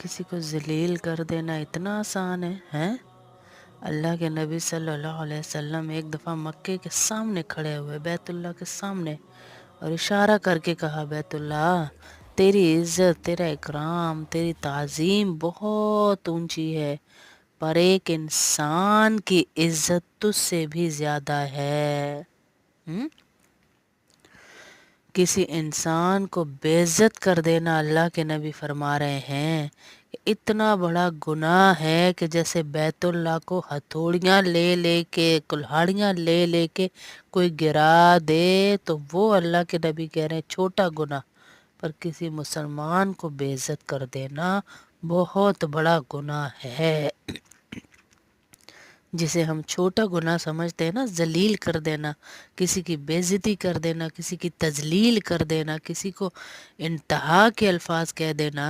किसी को जलील कर देना इतना आसान है, हैं? अल्लाह के नबी सल्लल्लाहु अलैहि वसल्लम एक दफ़ा मक्के के सामने खड़े हुए, बैतुल्लाह के सामने, और इशारा करके कहा, बैतुल्लाह, तेरी इज़्ज़त, तेरा इकराम, तेरी ताज़ीम बहुत ऊंची है, पर एक इंसान की इज़्ज़त तुझसे भी ज़्यादा है। हुँ? किसी इंसान को बेइज्जत कर देना, अल्लाह के नबी फरमा रहे हैं, कि इतना बड़ा गुनाह है कि जैसे बैतुल्लाह को हथौड़ियाँ ले लेके, कुल्हाड़ियाँ ले लेके कोई गिरा दे, तो वो अल्लाह के नबी कह रहे हैं छोटा गुनाह, पर किसी मुसलमान को बेइज्जत कर देना बहुत बड़ा गुनाह है। जिसे हम छोटा गुनाह समझते हैं ना, जलील कर देना, किसी की बेइज्जती कर देना, किसी की तजलील कर देना, किसी को इंतहा के अल्फाज कह देना,